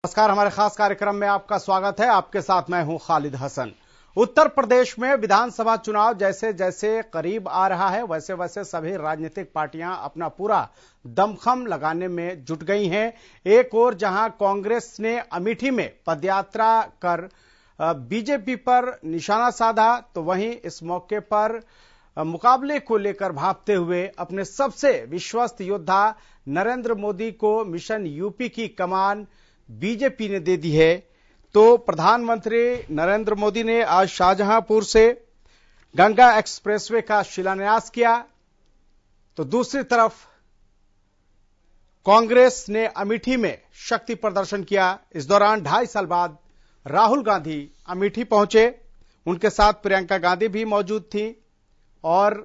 नमस्कार, हमारे खास कार्यक्रम में आपका स्वागत है। आपके साथ मैं हूं खालिद हसन। उत्तर प्रदेश में विधानसभा चुनाव जैसे जैसे करीब आ रहा है वैसे वैसे सभी राजनीतिक पार्टियां अपना पूरा दमखम लगाने में जुट गई हैं। एक ओर जहां कांग्रेस ने अमेठी में पदयात्रा कर बीजेपी पर निशाना साधा, तो वहीं इस मौके पर मुकाबले को लेकर भागते हुए अपने सबसे विश्वस्त योद्धा नरेंद्र मोदी को मिशन यूपी की कमान बीजेपी ने दे दी है। तो प्रधानमंत्री नरेंद्र मोदी ने आज शाहजहांपुर से गंगा एक्सप्रेसवे का शिलान्यास किया, तो दूसरी तरफ कांग्रेस ने अमेठी में शक्ति प्रदर्शन किया। इस दौरान 2.5 साल बाद राहुल गांधी अमेठी पहुंचे, उनके साथ प्रियंका गांधी भी मौजूद थी और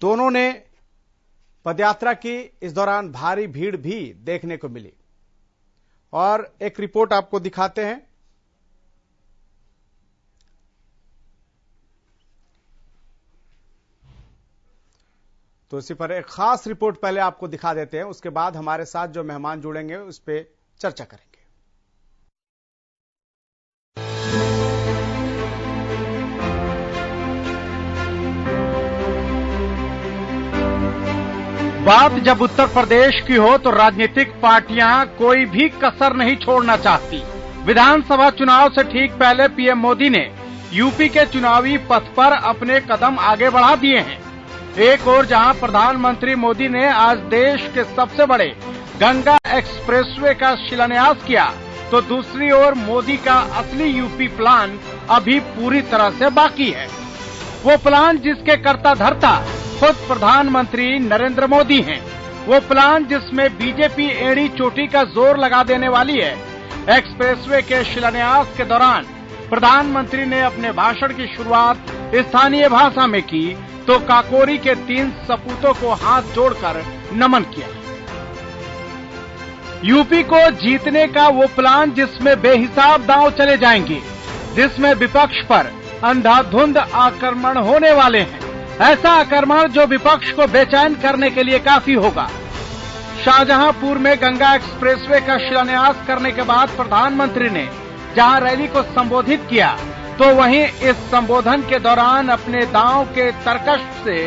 दोनों ने पदयात्रा की। इस दौरान भारी भीड़ भी देखने को मिली और एक रिपोर्ट आपको दिखाते हैं। तो इसी पर एक खास रिपोर्ट पहले आपको दिखा देते हैं, उसके बाद हमारे साथ जो मेहमान जुड़ेंगे उस पर चर्चा करेंगे। बात जब उत्तर प्रदेश की हो तो राजनीतिक पार्टियां कोई भी कसर नहीं छोड़ना चाहती। विधानसभा चुनाव से ठीक पहले पीएम मोदी ने यूपी के चुनावी पथ पर अपने कदम आगे बढ़ा दिए हैं। एक ओर जहां प्रधानमंत्री मोदी ने आज देश के सबसे बड़े गंगा एक्सप्रेसवे का शिलान्यास किया, तो दूसरी ओर मोदी का असली यूपी प्लान अभी पूरी तरह से बाकी है। वो प्लान जिसके कर्ता धर्ता खुद प्रधानमंत्री नरेंद्र मोदी हैं। वो प्लान जिसमें बीजेपी एड़ी चोटी का जोर लगा देने वाली है। एक्सप्रेसवे के शिलान्यास के दौरान प्रधानमंत्री ने अपने भाषण की शुरुआत स्थानीय भाषा में की, तो काकोरी के 3 सपूतों को हाथ जोड़कर नमन किया। यूपी को जीतने का वो प्लान जिसमें बेहिसाब दांव चले जाएंगे, जिसमें विपक्ष पर अंधाधुंध आक्रमण होने वाले हैं, ऐसा आक्रमण जो विपक्ष को बेचैन करने के लिए काफी होगा। शाहजहांपुर में गंगा एक्सप्रेसवे का शिलान्यास करने के बाद प्रधानमंत्री ने जहां रैली को संबोधित किया, तो वहीं इस संबोधन के दौरान अपने दांव के तरकश से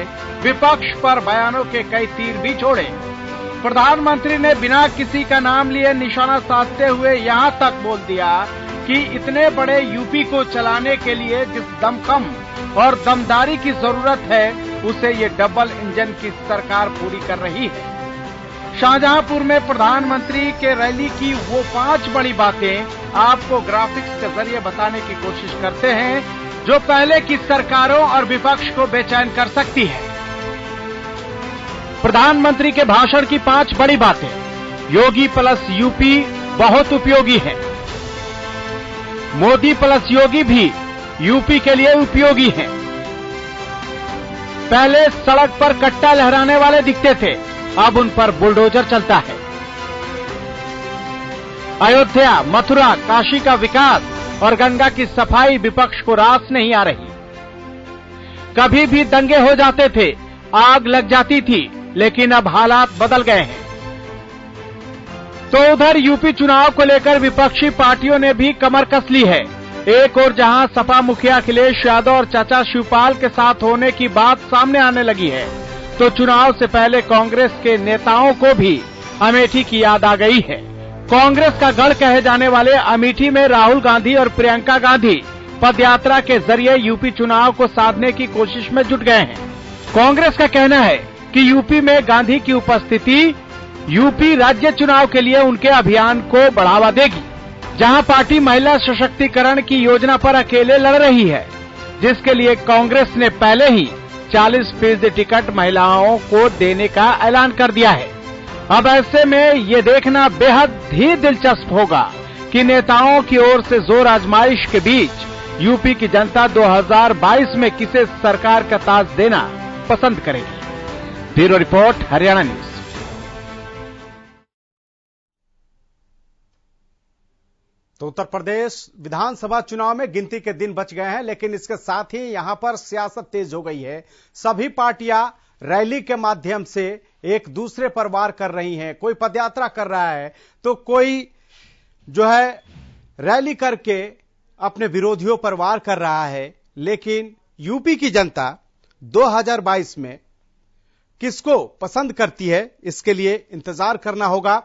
विपक्ष पर बयानों के कई तीर भी छोड़े। प्रधानमंत्री ने बिना किसी का नाम लिए निशाना साधते हुए यहां तक बोल दिया कि इतने बड़े यूपी को चलाने के लिए जिस दमखम और दमदारी की जरूरत है, उसे ये डबल इंजन की सरकार पूरी कर रही है। शाहजहांपुर में प्रधानमंत्री के रैली की वो 5 बड़ी बातें आपको ग्राफिक्स के जरिए बताने की कोशिश करते हैं, जो पहले की सरकारों और विपक्ष को बेचैन कर सकती है। प्रधानमंत्री के भाषण की 5 बड़ी बातें। योगी प्लस यूपी बहुत उपयोगी है। मोदी प्लस योगी भी यूपी के लिए उपयोगी हैं। पहले सड़क पर कट्टा लहराने वाले दिखते थे, अब उन पर बुलडोजर चलता है। अयोध्या, मथुरा, काशी का विकास और गंगा की सफाई विपक्ष को रास नहीं आ रही। कभी भी दंगे हो जाते थे, आग लग जाती थी, लेकिन अब हालात बदल गए हैं। तो उधर यूपी चुनाव को लेकर विपक्षी पार्टियों ने भी कमर कस ली है। एक और जहां सपा मुखिया अखिलेश यादव और चाचा शिवपाल के साथ होने की बात सामने आने लगी है, तो चुनाव से पहले कांग्रेस के नेताओं को भी अमेठी की याद आ गई है। कांग्रेस का गढ़ कहे जाने वाले अमेठी में राहुल गांधी और प्रियंका गांधी पदयात्रा के जरिए यूपी चुनाव को साधने की कोशिश में जुट गए हैं। कांग्रेस का कहना है कि यूपी में गांधी की उपस्थिति यूपी राज्य चुनाव के लिए उनके अभियान को बढ़ावा देगी। जहां पार्टी महिला सशक्तिकरण की योजना पर अकेले लड़ रही है, जिसके लिए कांग्रेस ने पहले ही 40% टिकट महिलाओं को देने का ऐलान कर दिया है। अब ऐसे में ये देखना बेहद ही दिलचस्प होगा कि नेताओं की ओर से जोर आजमाइश के बीच यूपी की जनता 2022 में किसे सरकार का ताज देना पसंद करेगी। Bureau report, Haryana news. तो उत्तर प्रदेश विधानसभा चुनाव में गिनती के दिन बच गए हैं, लेकिन इसके साथ ही यहां पर सियासत तेज हो गई है। सभी पार्टियां रैली के माध्यम से एक दूसरे पर वार कर रही हैं। कोई पदयात्रा कर रहा है तो कोई जो है रैली करके अपने विरोधियों पर वार कर रहा है। लेकिन यूपी की जनता 2022 में किसको पसंद करती है, इसके लिए इंतजार करना होगा।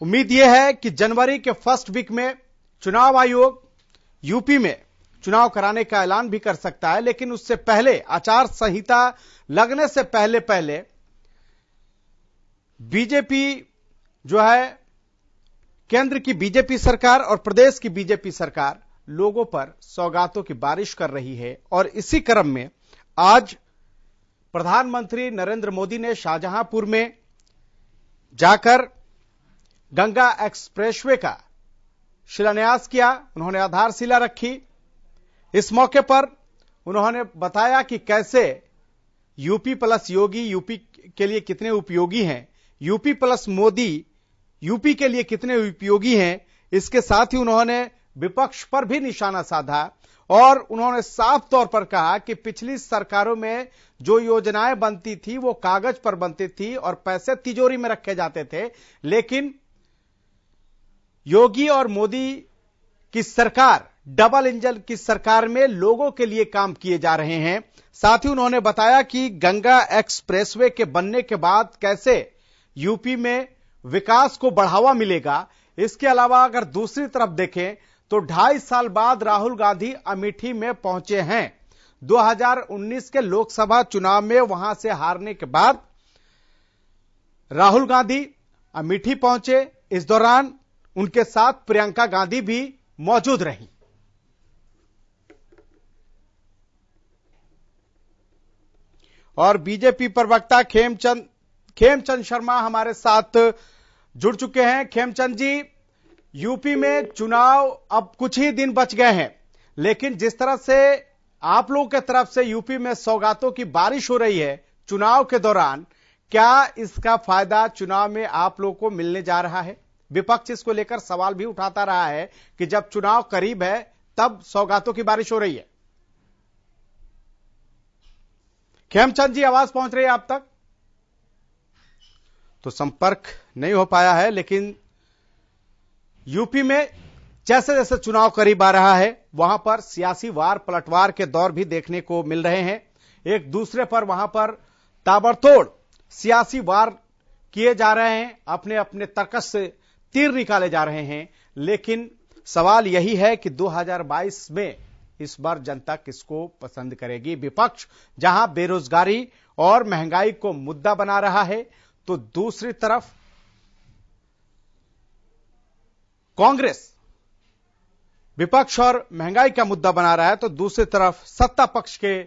उम्मीद यह है कि जनवरी के फर्स्ट वीक में चुनाव आयोग यूपी में चुनाव कराने का ऐलान भी कर सकता है, लेकिन उससे पहले आचार संहिता लगने से पहले बीजेपी जो है, केंद्र की बीजेपी सरकार और प्रदेश की बीजेपी सरकार लोगों पर सौगातों की बारिश कर रही है। और इसी क्रम में आज प्रधानमंत्री नरेंद्र मोदी ने शाहजहांपुर में जाकर गंगा एक्सप्रेसवे का शिलान्यास किया। उन्होंने आधारशिला रखी। इस मौके पर उन्होंने बताया कि कैसे यूपी प्लस योगी यूपी के लिए कितने उपयोगी हैं, यूपी प्लस मोदी यूपी के लिए कितने उपयोगी हैं। इसके साथ ही उन्होंने विपक्ष पर भी निशाना साधा और उन्होंने साफ तौर पर कहा कि पिछली सरकारों में जो योजनाएं बनती थी वो कागज पर बनती थी और पैसे तिजोरी में रखे जाते थे, लेकिन योगी और मोदी की सरकार, डबल इंजन की सरकार में लोगों के लिए काम किए जा रहे हैं। साथ ही उन्होंने बताया कि गंगा एक्सप्रेसवे के बनने के बाद कैसे यूपी में विकास को बढ़ावा मिलेगा। इसके अलावा अगर दूसरी तरफ देखें तो 2.5 साल बाद राहुल गांधी अमेठी में पहुंचे हैं। 2019 के लोकसभा चुनाव में वहां से हारने के बाद राहुल गांधी अमेठी पहुंचे। इस दौरान उनके साथ प्रियंका गांधी भी मौजूद रहीं। और बीजेपी प्रवक्ता खेमचंद शर्मा हमारे साथ जुड़ चुके हैं। खेमचंद जी, यूपी में चुनाव अब कुछ ही दिन बच गए हैं, लेकिन जिस तरह से आप लोगों की तरफ से यूपी में सौगातों की बारिश हो रही है चुनाव के दौरान, क्या इसका फायदा चुनाव में आप लोगों को मिलने जा रहा है? विपक्ष इसको लेकर सवाल भी उठाता रहा है कि जब चुनाव करीब है तब सौगातों की बारिश हो रही है। खेमचंद जी, आवाज पहुंच रही है आप तक? तो संपर्क नहीं हो पाया है, लेकिन यूपी में जैसे जैसे चुनाव करीब आ रहा है वहां पर सियासी वार पलटवार के दौर भी देखने को मिल रहे हैं। एक दूसरे पर वहां पर ताबड़तोड़ सियासी वार किए जा रहे हैं, अपने अपने तर्कस से तीर निकाले जा रहे हैं। लेकिन सवाल यही है कि 2022 में इस बार जनता किसको पसंद करेगी? विपक्ष जहां बेरोजगारी और महंगाई को मुद्दा बना रहा है, तो दूसरी तरफ कांग्रेस विपक्ष और महंगाई का मुद्दा बना रहा है, तो दूसरी तरफ सत्ता पक्ष के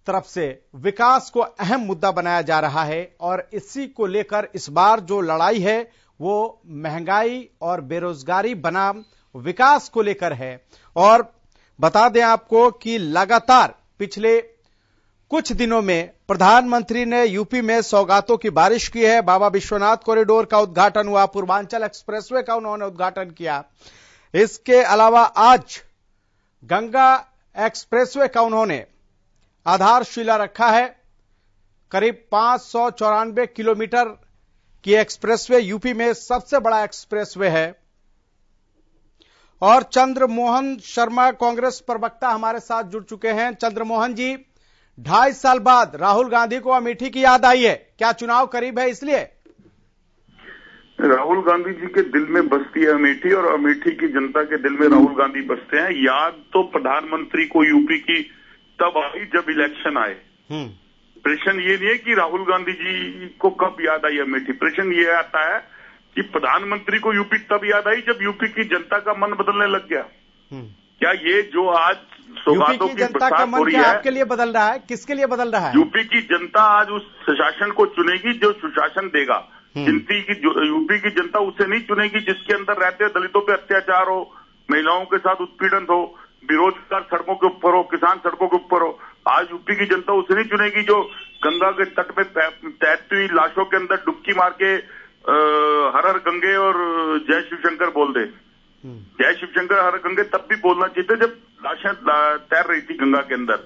तरफ से विकास को अहम मुद्दा बनाया जा रहा है। और इसी को लेकर इस बार जो लड़ाई है वो महंगाई और बेरोजगारी बनाम विकास को लेकर है। और बता दें आपको कि लगातार पिछले कुछ दिनों में प्रधानमंत्री ने यूपी में सौगातों की बारिश की है। बाबा विश्वनाथ कॉरिडोर का उद्घाटन हुआ, पूर्वांचल एक्सप्रेसवे का उन्होंने उद्घाटन किया। इसके अलावा आज गंगा एक्सप्रेसवे का उन्होंने आधारशिला रखा है। करीब 594 किलोमीटर की एक्सप्रेसवे यूपी में सबसे बड़ा एक्सप्रेसवे है। और चंद्रमोहन शर्मा कांग्रेस प्रवक्ता हमारे साथ जुड़ चुके हैं। चंद्रमोहन जी, 2.5 साल बाद राहुल गांधी को अमेठी की याद आई है, क्या चुनाव करीब है इसलिए? राहुल गांधी जी के दिल में बसती है अमेठी और अमेठी की जनता के दिल में राहुल गांधी बसते हैं। याद तो प्रधानमंत्री को यूपी की तब आई जब इलेक्शन आए। प्रश्न ये नहीं है कि राहुल गांधी जी को कब याद आई अमेठी, प्रश्न ये आता है कि प्रधानमंत्री को यूपी तब याद आई जब यूपी की जनता का मन बदलने लग गया। क्या ये जो आज सौगातों की बरसात हो रही है आपके लिए बदल रहा है? किसके लिए बदल रहा है? यूपी की जनता आज उस सुशासन को चुनेगी जो सुशासन देगा। यूपी की जनता उसे नहीं चुनेगी जिसके अंदर रहते दलितों पे अत्याचार हो, महिलाओं के साथ उत्पीड़न हो, बेरोजगार सड़कों के ऊपर हो, किसान सड़कों के ऊपर हो। आज यूपी की जनता उसे नहीं चुनेगी जो गंगा के तट पे तैरती हुई लाशों के अंदर डुबकी मार के हर हर गंगे और जय शिव शंकर बोल दे। जय शिव शंकर हर गंगे तब भी बोलना चाहिए जब लाशें तैर रही थी गंगा के अंदर।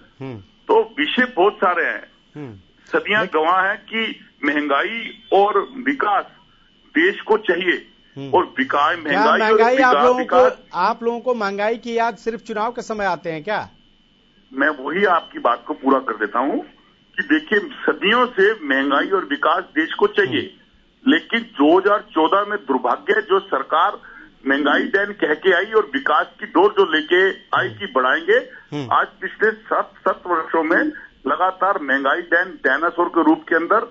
तो विषय बहुत सारे हैं। सदियां गवाह है कि महंगाई और विकास देश को चाहिए और महंगाई आप लोगों को महंगाई की याद सिर्फ चुनाव के समय आते हैं क्या? मैं वही आपकी बात को पूरा कर देता हूं कि देखिए सदियों से महंगाई और विकास देश को चाहिए, लेकिन 2014 में दुर्भाग्य जो सरकार महंगाई डैन कह के आई और विकास की डोर जो लेके आई कि बढ़ाएंगे, आज पिछले 7 वर्षों में लगातार महंगाई डैन डायनासोर के रूप के अंदर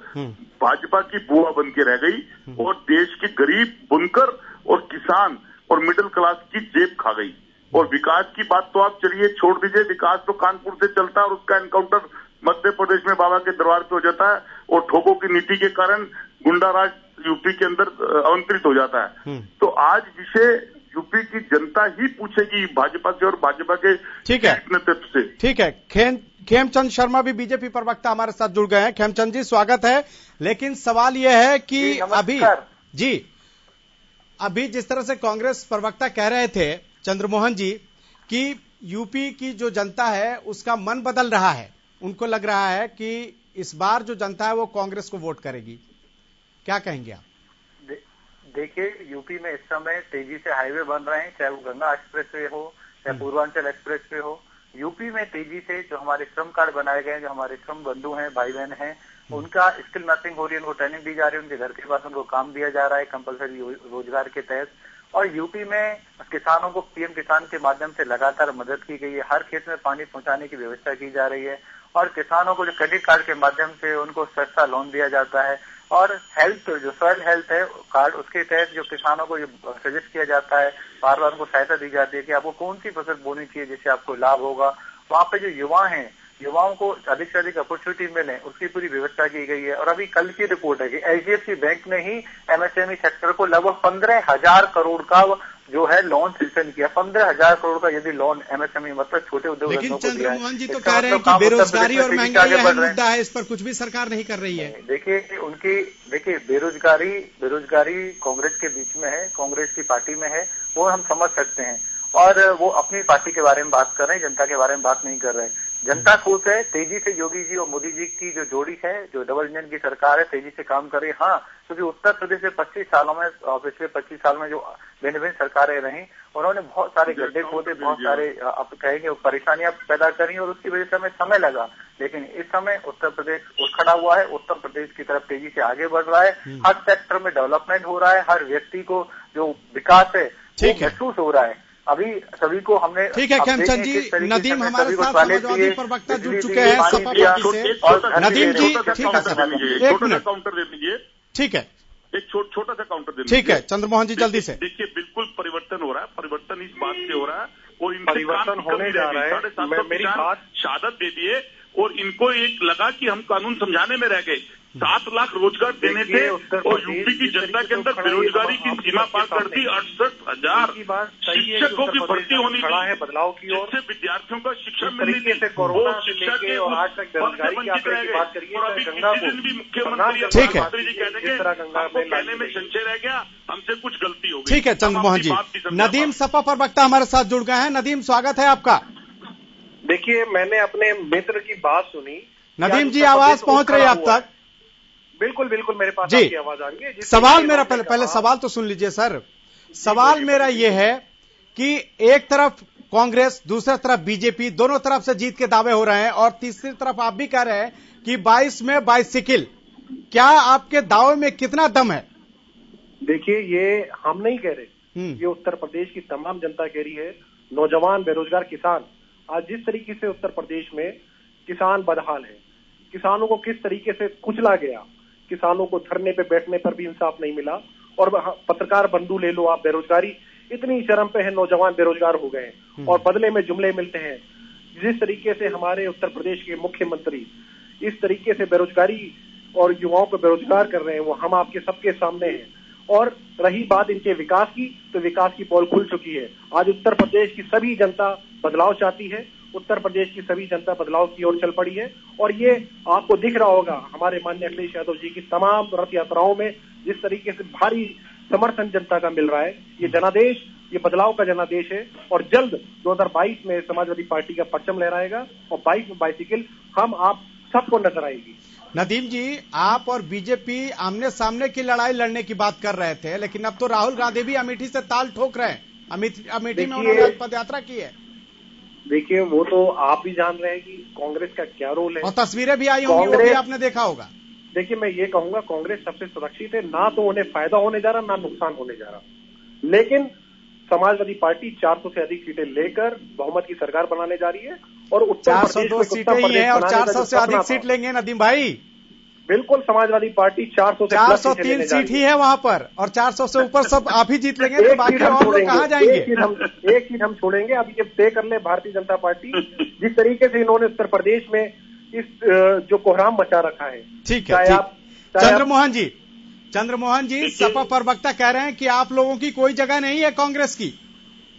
भाजपा की बुआ बन के रह गई और देश के गरीब बुनकर और किसान और मिडिल क्लास की जेब खा गई। और विकास की बात तो आप चलिए छोड़ दीजिए, विकास तो कानपुर से चलता है और उसका एनकाउंटर मध्य प्रदेश में बाबा के दरबार पे हो जाता है और ठोकों की नीति के कारण गुंडा राज यूपी के अंदर आवंटित हो जाता है। तो आज जिसे यूपी की जनता ही पूछेगी भाजपा से और भाजपा के नेतृत्व से। ठीक है, खेमचंद शर्मा भी बीजेपी प्रवक्ता हमारे साथ जुड़ गए हैं। खेमचंद जी स्वागत है। लेकिन सवाल यह है कि अभी जिस तरह से कांग्रेस प्रवक्ता कह रहे थे चंद्रमोहन जी कि यूपी की जो जनता है उसका मन बदल रहा है, उनको लग रहा है कि इस बार जो जनता है वो कांग्रेस को वोट करेगी, क्या कहेंगे आप? देखिए यूपी में इस समय तेजी से हाईवे बन रहे हैं, चाहे वो गंगा एक्सप्रेसवे हो चाहे पूर्वांचल एक्सप्रेसवे हो। यूपी में तेजी से जो हमारे श्रम कार्ड बनाए गए हैं, जो हमारे श्रम बंधु हैं, भाई बहन हैं, उनका स्किल मैपिंग हो रही है, उनको ट्रेनिंग दी जा रही है, उनके घर के पास उनको काम दिया जा रहा है कंपलसरी रोजगार के तहत। और यूपी में किसानों को पीएम किसान के माध्यम से लगातार मदद की गई है, हर खेत में पानी पहुंचाने की व्यवस्था की जा रही है और किसानों को जो क्रेडिट कार्ड के माध्यम से उनको सस्ता लोन दिया जाता है और हेल्थ जो सॉइल हेल्थ है कार्ड उसके तहत जो किसानों को सजेस्ट किया जाता है, बार बार उनको सहायता दी जाती है कि आपको कौन सी फसल बोनी चाहिए जिससे आपको लाभ होगा। वहाँ पे जो युवा हैं, युवाओं को अधिक से अधिक अपॉर्चुनिटी मिले उसकी पूरी व्यवस्था की गई है। और अभी कल की रिपोर्ट है कि एचडीएफसी बैंक ने ही एमएसएमई सेक्टर को लगभग 15,000 करोड़ का जो है लोन सैंक्शन किया। 15,000 करोड़ का यदि लोन एमएसएमई मतलब छोटे उद्योग। लेकिन चंद्रमोहन जी तो कह रहे हैं कि बेरोजगारी और महंगाई अहम मुद्दा है, इस पर कुछ भी सरकार नहीं कर रही है। देखिए बेरोजगारी कांग्रेस के बीच में है, कांग्रेस की पार्टी में है, वो हम समझ सकते हैं और वो अपनी पार्टी के बारे में बात कर रहे हैं, जनता के बारे में बात नहीं कर रहे हैं। जनता खुश है, तेजी से योगी जी और मोदी जी की जो जोड़ी है, जो डबल इंजन की सरकार है, तेजी से काम कर रही है। हाँ, क्योंकि उत्तर प्रदेश में 25 सालों में पिछले 25 साल में जो भिन्न सरकारें रही, उन्होंने बहुत सारे गड्ढे खोदे, बहुत सारे आप कहेंगे परेशानियां पैदा करी और उसकी वजह से हमें समय लगा। लेकिन इस समय उत्तर प्रदेश उठ खड़ा हुआ है, उत्तर प्रदेश की तरफ तेजी से आगे बढ़ रहा है, हर सेक्टर में डेवलपमेंट हो रहा है, हर व्यक्ति को जो विकास है वो महसूस हो रहा है। अभी सभी को हमने ठीक है खेमचंद जी, नदीम हमारे साथ समाजवादी प्रवक्ता जुड़ चुके हैं सपा पार्टी से। नदीम जी ठीक है सर, एक मिनट काउंटर दे दीजिए। ठीक है, एक छोटा सा काउंटर दे। ठीक है चंद्रमोहन जी जल्दी से। देखिए बिल्कुल परिवर्तन हो रहा है, परिवर्तन इस बात से हो रहा है और परिवर्तन होने जा रहा है। मेरी बात शहादत दे दिए और इनको एक लगा कि हम कानून समझाने में रह गए। 7 लाख रोजगार देने थे और यूपी की जनता के अंदर बेरोजगारी की सीमा पार कर दी। 68,000 शिक्षकों की भर्ती होनी है बदलाव की ओर, जिससे विद्यार्थियों को शिक्षा मिलनी थी। वो शिक्षा के आज तक बेरोजगारी की बात करिए और अभी किसी दिन भी मुख्यमंत्री जी कह देंगे आपको कहने में संशय रह गया, हमसे कुछ गलती हो गई। ठीक है चंद्रमोहन जी। नदीम सपा प्रवक्ता हमारे साथ जुड़ गए हैं। नदीम स्वागत है आपका। देखिए मैंने अपने मित्र की बात सुनी। नदीम जी आवाज पहुंच रही है आप तक? बिल्कुल आवाज आ रही है। सवाल मेरा पहले सवाल तो सुन लीजिए सर। सवाल मेरा यह है कि एक तरफ कांग्रेस, दूसरी तरफ बीजेपी, दोनों तरफ से जीत के दावे हो रहे हैं और तीसरी तरफ आप भी कह रहे हैं कि 22 में बाइसिकल। क्या आपके दावे में कितना दम है? देखिए ये हम नहीं कह रहे, ये उत्तर प्रदेश की तमाम जनता कह रही है। नौजवान बेरोजगार किसान, आज जिस तरीके से उत्तर प्रदेश में किसान बदहाल है, किसानों को किस तरीके से कुचला गया, किसानों को धरने पे बैठने पर भी इंसाफ नहीं मिला। और पत्रकार बंधु ले लो आप, बेरोजगारी इतनी चरम पे है, नौजवान बेरोजगार हो गए और बदले में जुमले मिलते हैं। जिस तरीके से हमारे उत्तर प्रदेश के मुख्यमंत्री इस तरीके से बेरोजगारी और युवाओं को बेरोजगार कर रहे हैं, वो हम आपके सबके सामने हैं। और रही बात इनके विकास की, तो विकास की पोल खुल चुकी है। आज उत्तर प्रदेश की सभी जनता बदलाव चाहती है, उत्तर प्रदेश की सभी जनता बदलाव की ओर चल पड़ी है। और ये आपको दिख रहा होगा हमारे माननीय अखिलेश यादव जी की तमाम रथ यात्राओं में जिस तरीके से भारी समर्थन जनता का मिल रहा है। ये जनादेश, ये बदलाव का जनादेश है और जल्द 2022 में समाजवादी पार्टी का परचम लहराएगा और 22 में बाइसिकल हम आप सबको नजर आएगी। नदीम जी, आप और बीजेपी आमने सामने की लड़ाई लड़ने की बात कर रहे थे, लेकिन अब तो राहुल गांधी भी अमेठी से ताल ठोक रहे हैं। अमेठी में उन्होंने आज पदयात्रा की है। देखिए, वो तो आप भी जान रहे हैं कि कांग्रेस का क्या रोल है, और तस्वीरें भी आई होंगी, वो भी आपने देखा होगा। देखिए, मैं ये कहूंगा कांग्रेस सबसे सुरक्षित है, ना तो उन्हें फायदा होने जा रहा, ना नुकसान होने जा रहा। लेकिन समाजवादी पार्टी 400 से अधिक सीटें लेकर बहुमत की सरकार बनाने जा रही है और उत्तर प्रदेश में 402 सीटें ही हैं और 400 से अधिक सीट लेंगे नदीम भाई। बिल्कुल, समाजवादी पार्टी 400 से 403 सीट ही है वहां पर, और 400 से ऊपर सब आप ही जीत लेंगे, तो बाकी और लोग कहां जाएंगे? एक सीट हम छोड़ेंगे। अब ये तय कर ले भारतीय जनता पार्टी, जिस तरीके से इन्होंने उत्तर प्रदेश में इस जो कोहराम मचा रखा है। ठीक है, चंद्रमोहन जी, सपा प्रवक्ता कह रहे हैं कि आप लोगों की कोई जगह नहीं है कांग्रेस की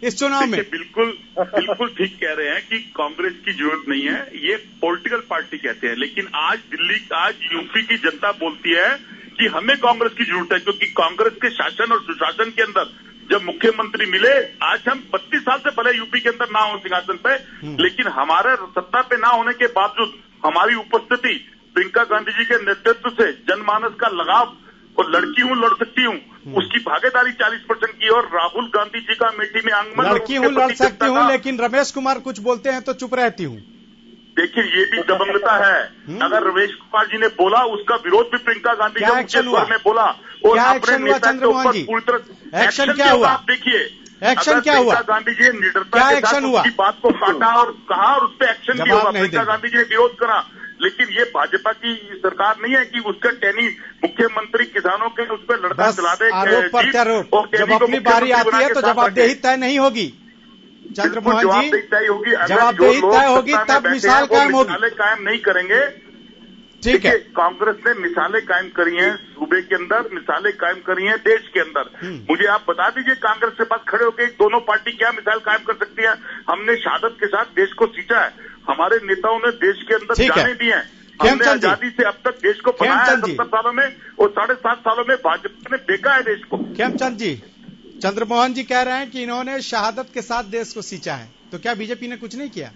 इस चुनाव में। बिल्कुल ठीक कह रहे हैं कि कांग्रेस की जरूरत नहीं है, ये पॉलिटिकल पार्टी कहते हैं। लेकिन आज यूपी की जनता बोलती है कि हमें कांग्रेस की जरूरत है, क्योंकि कांग्रेस के शासन और सुशासन के अंदर जब मुख्यमंत्री मिले, आज हम 32 साल से भले यूपी के अंदर ना हो सिंहासन पे, लेकिन हमारे सत्ता पे ना होने के बावजूद हमारी उपस्थिति प्रियंका गांधी जी के नेतृत्व से जनमानस का लगाव, और लड़की हूँ लड़ सकती हूँ, उसकी भागीदारी 40% की, और राहुल गांधी जी का अमेठी में आंगन लड़की हूँ लड़ सकती हूँ, लेकिन रमेश कुमार कुछ बोलते हैं तो चुप रहती हूँ। देखिए, ये भी दबंगता है। अगर रमेश कुमार जी ने बोला, उसका विरोध भी प्रियंका गांधी जी ने बोला, और अपने नेता के ऊपर पूरी तरह एक्शन क्या हुआ? आप देखिए एक्शन क्या हुआ? प्रियंका गांधी जी ने निडरता के साथ उसकी बात को काटा और कहा, और उस पर एक्शन भी हुआ। प्रियंका गांधी जी ने विरोध करा, लेकिन ये भाजपा की सरकार नहीं है कि उसका टैनी मुख्यमंत्री किसानों के उस पर लड़का चला दे। आरोप प्रत्यारोप, जब अपनी बारी आती है तो जवाबदेही तय नहीं होगी चंद्रमोहन जी, जवाबदेही तय होगी तब मिसाल कायम होगी। मिसालें कायम नहीं करेंगे। ठीक है, कांग्रेस ने मिसालें कायम करी हैं सूबे के अंदर, मिसालें कायम करी हैं देश के अंदर। मुझे आप बता दीजिए, कांग्रेस के पास खड़े होकर दोनों पार्टी क्या मिसाल कायम कर सकती है? हमने शहादत के साथ देश को सींचा है, हमारे नेताओं ने देश के अंदर जाने दी हैं, हमने आजादी से अब तक देश को बनाया है 70 सालों में, और 7.5 सालों में भाजपा ने देखा है देश को। खेमचंद जी, चंद्रमोहन जी कह रहे हैं कि इन्होंने शहादत के साथ देश को सींचा है, तो क्या बीजेपी ने कुछ नहीं किया?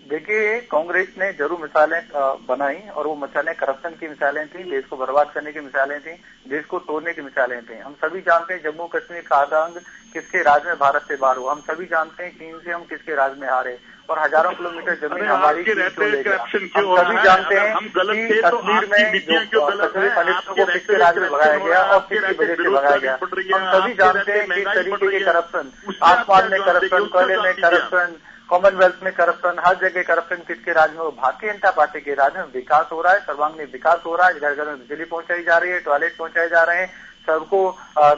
देखिए, कांग्रेस ने जरूर मिसालें बनाई, और वो मिसालें करप्शन की मिसालें थी, देश को बर्बाद करने की मिसालें थी, देश को तोड़ने की मिसालें थी। हम सभी जानते हैं जम्मू कश्मीर का आतंक किसके राज में भारत से बाहर हुआ, हम सभी जानते हैं चीन से हम किसके राज में हारे, और हजारों किलोमीटर जमीन हमारी करप्शन हम सभी जानते हैं कि कश्मीर में पंडितों को किसके राज में भगाया गया और किसकी वजह से भगाया गया। हम सभी जानते हैं किस तरीके के करप्शन, आसमान में करप्शन, कोयले में करप्शन, कॉमनवेल्थ में करप्शन, हर जगह करप्शन किसके राज में? वो भारतीय जनता पार्टी के राज में। विकास हो रहा है, सर्वांगीण विकास हो रहा है, घर घर में बिजली पहुंचाई जा रही है, टॉयलेट पहुंचाए जा रहे हैं, सबको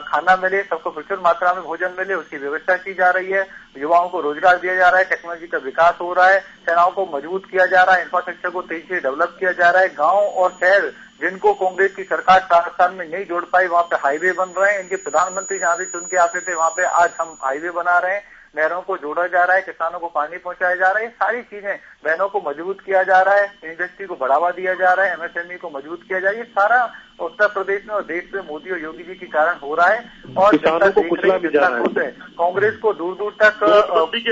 खाना मिले, सबको प्रचुर मात्रा में भोजन मिले, उसकी व्यवस्था की जा रही है, युवाओं को रोजगार दिया जा रहा है, टेक्नोलॉजी का विकास हो रहा है, सेनाओं को मजबूत किया जा रहा है, इंफ्रास्ट्रक्चर को तेजी से डेवलप किया जा रहा है। गांव और शहर जिनको कांग्रेस की सरकार 4 साल में नहीं जोड़ पाई, वहां पे हाईवे बन रहे हैं। इनके प्रधानमंत्री जहां भी चुन के आते थे, वहां पे आज हम हाईवे बना रहे हैं, नहरों को जोड़ा जा रहा है, किसानों को पानी पहुंचाया जा रहा है। सारी चीजें, बहनों को मजबूत किया जा रहा है, इंडस्ट्री को बढ़ावा दिया जा रहा है, एमएसएमई को मजबूत किया जा रहा है। ये सारा उत्तर प्रदेश में और देश में मोदी और योगी जी के कारण हो रहा है, और किसानों को कुचला भी जा रहा है। कांग्रेस को दूर दूर तक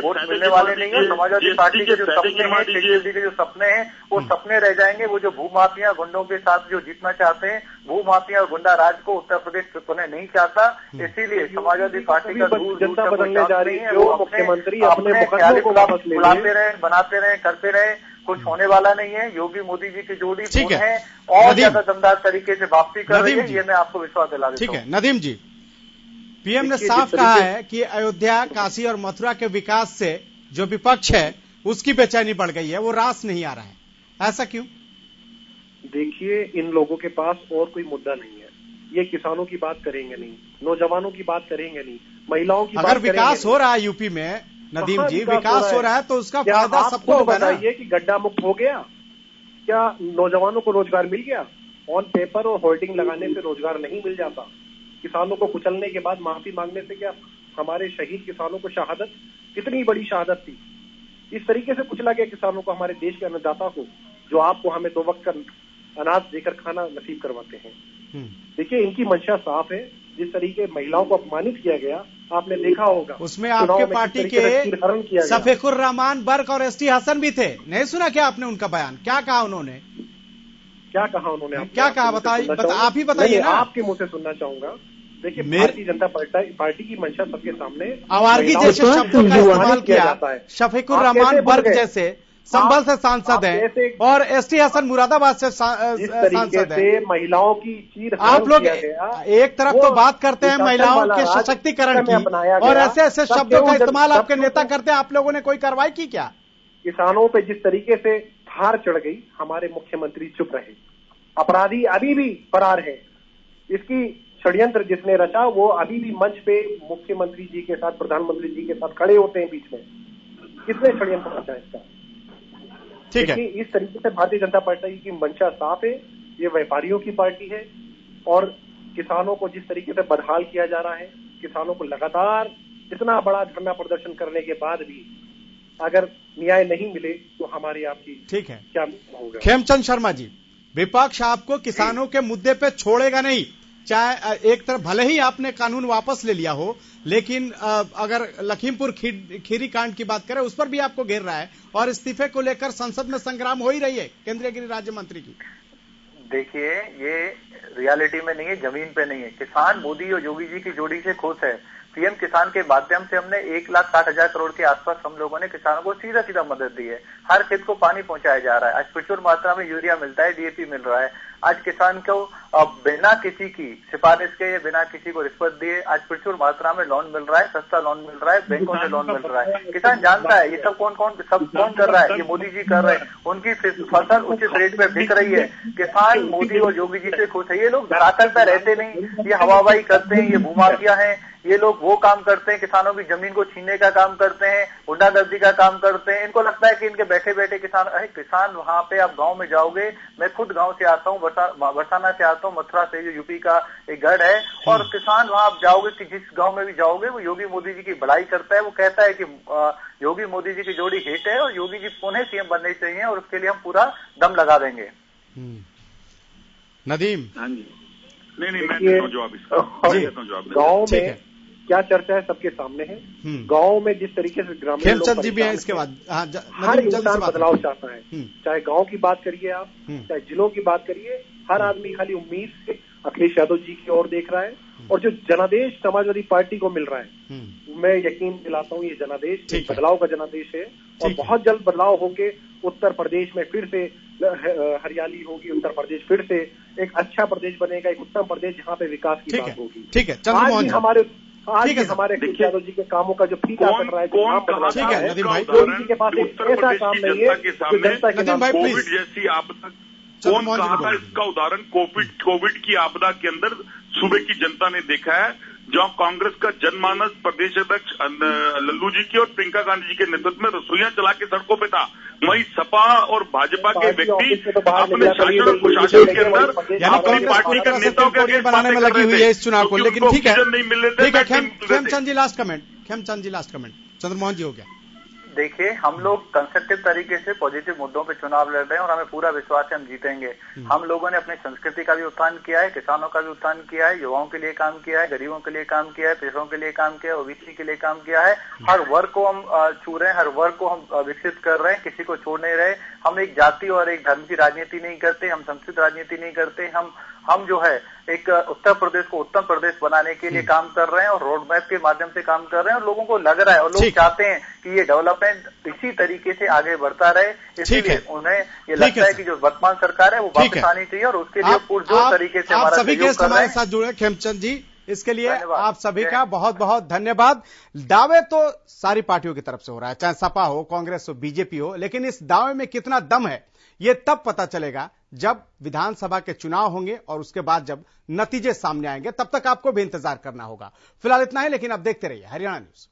वोट मिलने वाले नहीं है। समाजवादी पार्टी के जो सपने हैं, शेखर जी के जो सपने हैं, वो सपने रह जाएंगे। वो जो भूमाफिया गुंडों के साथ जो जीतना चाहते हैं, भूमाफिया और गुंडा राज को उत्तर प्रदेश पुनः नहीं चाहता, इसीलिए समाजवादी पार्टी का दूर जनता बदलने जा रही है। वो मुख्यमंत्री अपने बुलाते रहे, बनाते रहे, करते रहे, कुछ होने वाला नहीं है। योगी मोदी जी की जोड़ी है और ज्यादा दमदार तरीके से वापसी कर रही है, ये मैं आपको विश्वास दिला देता हूं। ठीक है नदीम जी, पीएम ने साफ कहा है कि अयोध्या, काशी और मथुरा के विकास से जो विपक्ष है उसकी बेचैनी बढ़ गई है, वो रास नहीं आ रहा है, ऐसा क्यों? देखिए, इन लोगों के पास और कोई मुद्दा नहीं है। ये किसानों की बात करेंगे नहीं, नौजवानों की बात करेंगे नहीं, महिलाओं की बात अगर विकास हो रहा है यूपी में नदीम जी, विकास हो रहा है तो उसका फायदा सबको होगा। बताइए कि गड्ढा मुक्त हो गया क्या? नौजवानों को रोजगार मिल गया? ऑन पेपर और होल्डिंग लगाने से रोजगार नहीं मिल जाता। किसानों को कुचलने के बाद माफी मांगने से क्या हमारे शहीद किसानों को शहादत, कितनी बड़ी शहादत थी। इस तरीके से कुचला गया किसानों को, हमारे देश के अन्नदाता को, जो आपको हमें 2 वक्त का अनाज देकर खाना नसीब करवाते हैं। देखिए, इनकी मंशा साफ है। जिस तरीके महिलाओं को अपमानित किया गया, आपने देखा होगा उसमें आपके पार्टी के शफीकुर रहमान बर्क और एसटी हसन भी थे। नहीं सुना क्या आपने उनका बयान? क्या कहा उन्होंने? क्या कहा उन्होंने? क्या कहा बताइए, आप ही बताइए ना। आपके मुंह से सुनना चाहूंगा। देखिए, भारतीय जनता पार्टी की मंशा सबके सामने आवारगी जैसे शब्दों का इस्तेमाल किया। शफीकुर रहमान बर्क जैसे संभल से सांसद है और एसटी हसन मुरादाबाद से सांसद है। महिलाओं की चीर आप लोग एक तरफ तो बात करते हैं महिलाओं के सशक्तिकरण की और ऐसे ऐसे शब्दों का इस्तेमाल आपके नेता करते हैं। आप लोगों ने कोई कार्रवाई की क्या? किसानों पे जिस तरीके से धार चढ़ गई, हमारे मुख्यमंत्री चुप रहे। अपराधी अभी भी फरार है। इसकी षड्यंत्र जिसने रचा वो अभी भी मंच पे मुख्यमंत्री जी के साथ, प्रधानमंत्री जी के साथ खड़े होते हैं बीच में। किसने षड्यंत्र रचा इसका? ठीक है। इस तरीके से भारतीय जनता पार्टी की मंशा साफ है। ये व्यापारियों की पार्टी है और किसानों को जिस तरीके से बदहाल किया जा रहा है, किसानों को लगातार इतना बड़ा धरना प्रदर्शन करने के बाद भी अगर न्याय नहीं मिले तो हमारी आपकी ठीक है क्या होगा? खेमचंद शर्मा जी, विपक्ष आपको किसानों के मुद्दे पे छोड़ेगा नहीं। चाहे एक तरफ भले ही आपने कानून वापस ले लिया हो, लेकिन अगर लखीमपुर खीरी कांड की बात करें उस पर भी आपको घेर रहा है और इस्तीफे को लेकर संसद में संग्राम हो ही रही है केंद्रीय गृह राज्य मंत्री की। देखिए, ये रियलिटी में नहीं है, जमीन पे नहीं है। किसान मोदी और योगी जी की जोड़ी से खुश है। पीएम किसान के माध्यम से हमने 1,60,000 करोड़ के आसपास हम लोगों ने किसानों को सीधा सीधा मदद दी है। हर खेत को पानी पहुंचाया जा रहा है। आज प्रचुर मात्रा में यूरिया मिलता है, डीएपी मिल रहा है। आज किसान को बिना किसी की सिफारिश के या बिना किसी को रिश्वत दिए आज प्रचुर मात्रा में लोन मिल रहा है, सस्ता लोन मिल रहा है, बैंकों से लोन मिल रहा है। किसान जानता है ये सब कौन कर रहा है। ये मोदी जी कर रहे हैं। उनकी फसल उचित रेट पे बिक रही है। किसान मोदी और योगी जी से खुश है। ये लोग धरातल पे रहते नहीं, ये हवाबाई करते हैं, ये भूमाफिया है। ये लोग वो काम करते हैं, किसानों की जमीन को छीनने का काम करते हैं, गुंडागर्दी का काम करते हैं। इनको लगता है कि इनके बैठे बैठे किसान वहां पे आप गांव में जाओगे, मैं खुद गांव से आता हूँ, बरसाना से आता हूँ, मथुरा से, जो यूपी का एक गढ़ है, और किसान वहां आप जाओगे कि जिस गांव में भी जाओगे वो योगी मोदी जी की बड़ाई करता है। वो कहता है कि योगी मोदी जी की जोड़ी हिट है और योगी जी पुनः सीएम बनने चाहिए और उसके लिए हम पूरा दम लगा देंगे। नदीम। हाँ जी, नहीं मैं देता हूं जवाब इसका। गाँव में क्या चर्चा है सबके सामने है। गांव में जिस तरीके से ग्रामीण खेमचंद जी भी हैं इसके बाद। हर इंसान बदलाव चाहता है। चाहे गांव की बात करिए आप, चाहे जिलों की बात करिए, हर आदमी खाली उम्मीद से अखिलेश यादव जी की ओर देख रहा है। और जो जनादेश समाजवादी पार्टी को मिल रहा है, मैं यकीन दिलाता हूँ ये जनादेश बदलाव का जनादेश है और बहुत जल्द बदलाव होके उत्तर प्रदेश में फिर से हरियाली होगी। उत्तर प्रदेश फिर से एक अच्छा प्रदेश बनेगा, एक उत्तम प्रदेश जहाँ पे विकास की बात होगी। ठीक है, हमारे हमारे अखिलेश यादव जी के कामों का जो फीका पड़ रहा है, ठीक है नदीम भाई, जी के पास ऐसा काम नहीं है जो जनता के नाम। कोविड जैसी आपदा कौन कहा था? इसका उदाहरण कोविड की आपदा के अंदर सूबे की जनता ने देखा है, जहां कांग्रेस का जनमानस प्रदेश अध्यक्ष लल्लू जी की और प्रियंका गांधी जी के नेतृत्व में रसोइयां चला के सड़कों पे था। वहीं सपा और भाजपा के व्यक्ति अपने शासन और कुशासन के अंदर अपनी पार्टी के नेताओं के अगेंस्ट बनाने में लगी हुई है इस चुनाव को। लेकिन ठीक है, नहीं मिल रहे थे। खेमचंद जी लास्ट कमेंट। चंद्रमोहन जी हो गया। देखिए, हम लोग कंस्ट्रक्टिव तरीके से पॉजिटिव मुद्दों पे चुनाव लड़ रहे हैं और हमें पूरा विश्वास है हम जीतेंगे। हम लोगों ने अपनी संस्कृति का भी उत्थान किया है, किसानों का भी उत्थान किया है, युवाओं के लिए काम किया है, गरीबों के लिए काम किया है, पिछड़ों के लिए काम किया है, ओबीसी के लिए काम किया है। हर वर्ग को हम छू रहे हैं, हर वर्ग को हम विकसित कर रहे हैं, किसी को छोड़ नहीं रहे। हम एक जाति और एक धर्म की राजनीति नहीं करते, हम संस्कृत राजनीति नहीं करते। हम जो है एक उत्तर प्रदेश को उत्तम प्रदेश बनाने के लिए काम कर रहे हैं और रोड मैप के माध्यम से काम कर रहे हैं और लोगों को लग रहा है और लोग चाहते हैं कि ये डेवलपमेंट इसी तरीके से आगे बढ़ता रहे। इसलिए उन्हें ये लगता है कि जो वर्तमान सरकार है वो वापस आनी चाहिए और उसके लिए पुरजोर तरीके से हमारा सभी के हमारे साथ जुड़े। खेमचंद जी, इसके लिए आप सभी का बहुत बहुत धन्यवाद। दावे तो सारी पार्टियों की तरफ से हो रहा है, चाहे सपा हो, कांग्रेस हो, बीजेपी हो, लेकिन इस दावे में कितना दम है ये तब पता चलेगा जब विधानसभा के चुनाव होंगे और उसके बाद जब नतीजे सामने आएंगे। तब तक आपको भी इंतजार करना होगा। फिलहाल इतना ही, लेकिन अब देखते रहिए हरियाणा न्यूज।